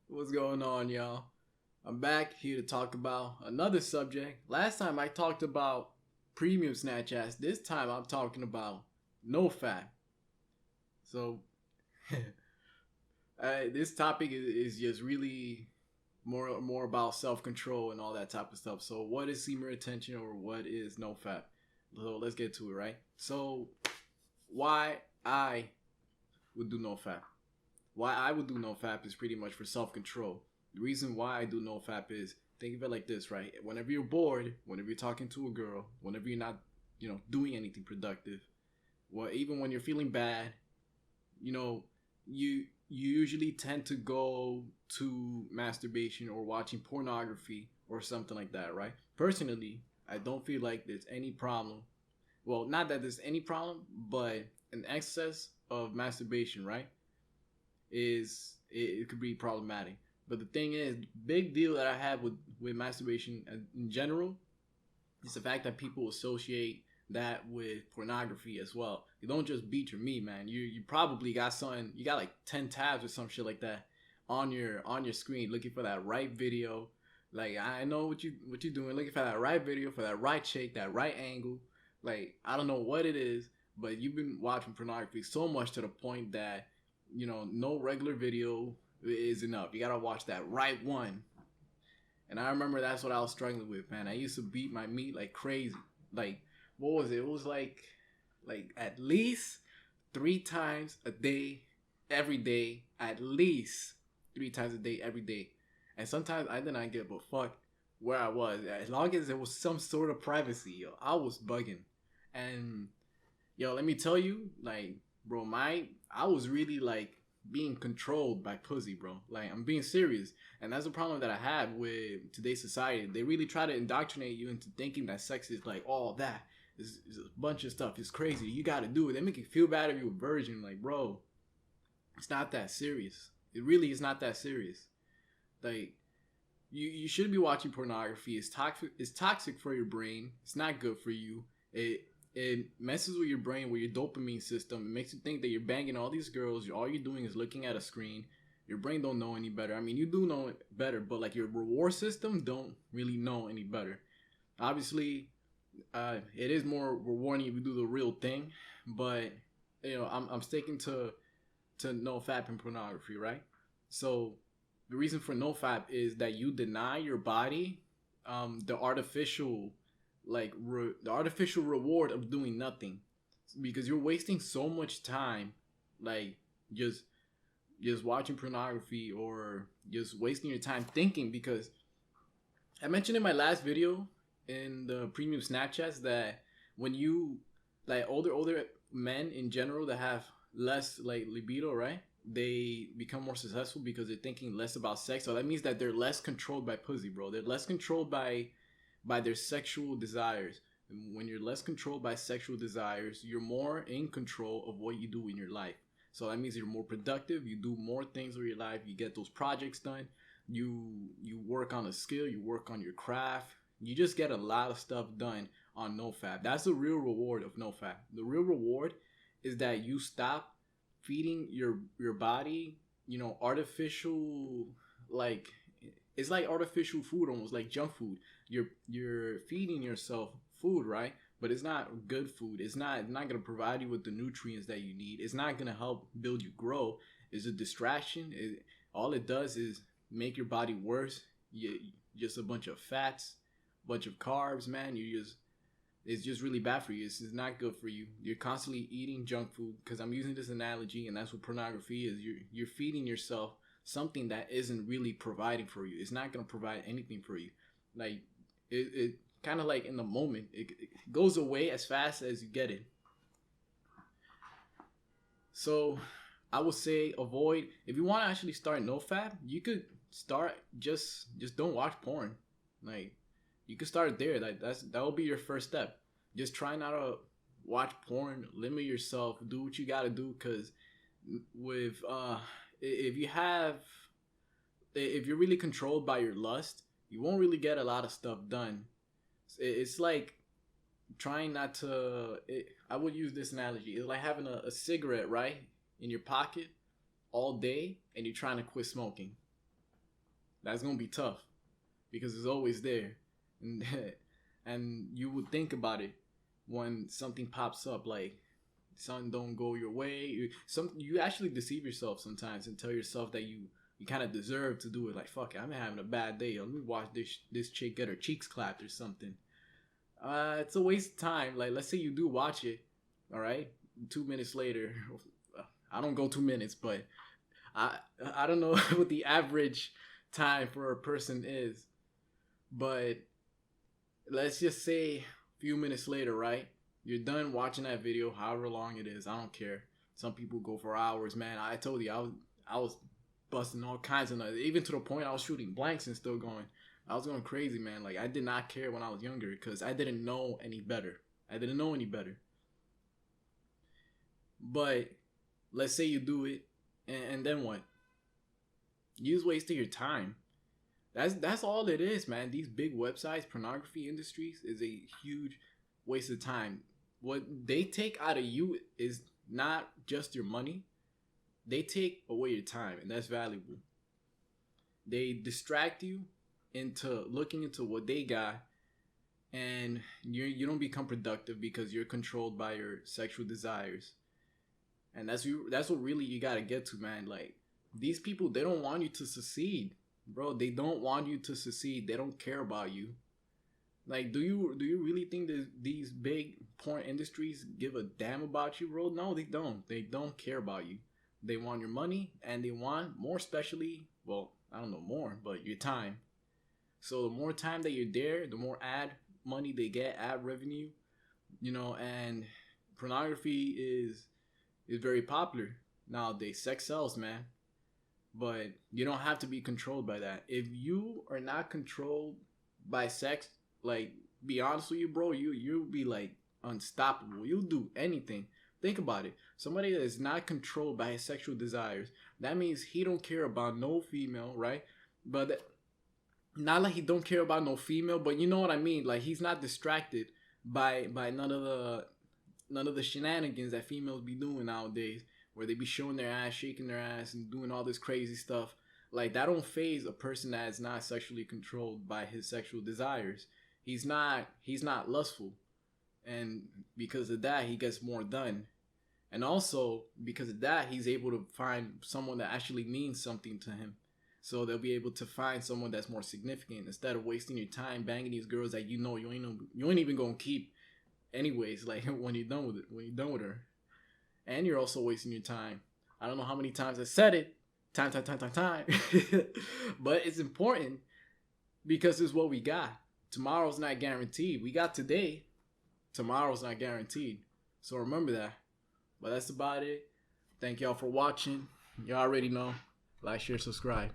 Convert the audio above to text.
What's going on, y'all? I'm back here to talk about another subject. Last time I talked about premium Snapchats. This time I'm talking about No Fap. So, this topic is just really more about self control and all that type of stuff. So, what is semen retention or what is No Fap? So, let's get to it, right? So, why I would do No Fap? Why I would do No Fap is pretty much for self control. The reason why I do No Fap is, think of it like this, right? Whenever you're bored, whenever you're talking to a girl, whenever you're not, doing anything productive, well, even when you're feeling bad, you know, you usually tend to go to masturbation or watching pornography or something like that, right? Personally, I don't feel like there's any problem. Well, not that there's any problem, but an excess of masturbation, right? It could be problematic. But the thing is, big deal that I have with masturbation in general is the fact that people associate that with pornography as well. You don't just beat your meat, man. You probably got something. You got like 10 tabs or some shit like that on your screen, looking for that right video. Like, I know what you're doing, looking for that right video, for that right chick, that right angle. Like, I don't know what it is, but you've been watching pornography so much to the point that no regular video is enough. You gotta watch that right one. And I remember that's what I was struggling with, man. I used to beat my meat like crazy. Like, what was it? It was like at least 3 times a day, every day. At least 3 times a day, every day. And sometimes I did not give a fuck where I was. As long as there was some sort of privacy, yo, I was bugging. And yo, let me tell you, like, bro, I was really like being controlled by pussy, bro. Like, I'm being serious. And that's the problem that I have with today's society. They really try to indoctrinate you into thinking that sex is like all that. Is a bunch of stuff. It's crazy. You gotta do it. They make you feel bad if you're a virgin. Like, bro, it's not that serious. It really is not that serious. Like, you shouldn't be watching pornography. It's toxic for your brain. It's not good for you. It messes with your brain, with your dopamine system. It makes you think that you're banging all these girls. All you're doing is looking at a screen. Your brain don't know any better. I mean, you do know it better, but like your reward system don't really know any better. Obviously, it is more rewarding if you do the real thing, but I'm sticking to no fap and pornography, right? So the reason for no fap is that you deny your body the artificial the artificial reward of doing nothing, because you're wasting so much time, like just watching pornography or just wasting your time thinking. Because I mentioned in my last video in the premium Snapchats that when you, like, older men in general that have less like libido, right? They become more successful because they're thinking less about sex. So that means that they're less controlled by pussy, bro. They're less controlled by their sexual desires. And when you're less controlled by sexual desires, you're more in control of what you do in your life. So that means you're more productive. You do more things with your life. You get those projects done. You work on a skill. You work on your craft. You just get a lot of stuff done on No Fap. That's the real reward of No Fap. The real reward is that you stop feeding your body, artificial, like, it's like artificial food, almost like junk food. You're feeding yourself food, right? But it's not good food. It's not gonna provide you with the nutrients that you need. It's not gonna help build you grow. It's a distraction. All it does is make your body worse. Just a bunch of fats, bunch of carbs, man. It's just really bad for you. It's not good for you. You're constantly eating junk food, because I'm using this analogy, and that's what pornography is. You're feeding yourself something that isn't really providing for you. It's not gonna provide anything for you. Like, it kind of like in the moment, it goes away as fast as you get it. So I would say avoid. If you want to actually start no fap, you could start just don't watch porn. Like, you could start there. Like, that will be your first step. Just try not to watch porn. Limit yourself. Do what you gotta do. Cause with if you're really controlled by your lust, you won't really get a lot of stuff done. It's like trying not to. I would use this analogy. It's like having a cigarette right in your pocket, all day and you're trying to quit smoking. That's gonna be tough because it's always there, and and you would think about it when something pops up, like something don't go your way. You actually deceive yourself sometimes and tell yourself that you kind of deserve to do it. Like, fuck it, I'm having a bad day. Let me watch this chick get her cheeks clapped or something. It's a waste of time. Like, let's say you do watch it, all right. 2 minutes later, I don't go 2 minutes, but I don't know what the average time for a person is, but let's just say a few minutes later, right? You're done watching that video, however long it is. I don't care. Some people go for hours, man. I told you, I was busting all kinds of nuts, even to the point I was shooting blanks and still going. I was going crazy, man. Like, I did not care when I was younger because I didn't know any better. But let's say you do it, and then what? You just wasted your time. That's all it is, man. These big websites, pornography industries, is a huge waste of time. What they take out of you is not just your money. They take away your time, and that's valuable. They distract you into looking into what they got, and you don't become productive because you're controlled by your sexual desires. And that's what really you gotta get to, man. Like, these people, they don't want you to succeed, bro. They don't want you to succeed. They don't care about you. Like, do you really think that these big porn industries give a damn about you, bro? No, they don't. They don't care about you. They want your money, and they want more, especially, well, I don't know more, but your time. So the more time that you're there, the more ad money they get, ad revenue, and pornography is very popular nowadays. Sex sells, man. But you don't have to be controlled by that. If you are not controlled by sex, like, be honest with you, bro, you'll be like unstoppable. You'll do anything. Think about it. Somebody that is not controlled by his sexual desires, that means he don't care about no female, right? But not like he don't care about no female, but you know what I mean. Like, he's not distracted by none of the shenanigans that females be doing nowadays, where they be showing their ass, shaking their ass, and doing all this crazy stuff. Like, that don't phase a person that is not sexually controlled by his sexual desires. He's not lustful, and because of that, he gets more done. And also, because of that, he's able to find someone that actually means something to him. So they'll be able to find someone that's more significant instead of wasting your time banging these girls that you ain't even gonna keep anyways, like, when you're done with her. And you're also wasting your time. I don't know how many times I said it. Time. But it's important because it's what we got. Tomorrow's not guaranteed. We got today. Tomorrow's not guaranteed. So remember that. But that's about it. Thank y'all for watching. You already know. Like, share, subscribe.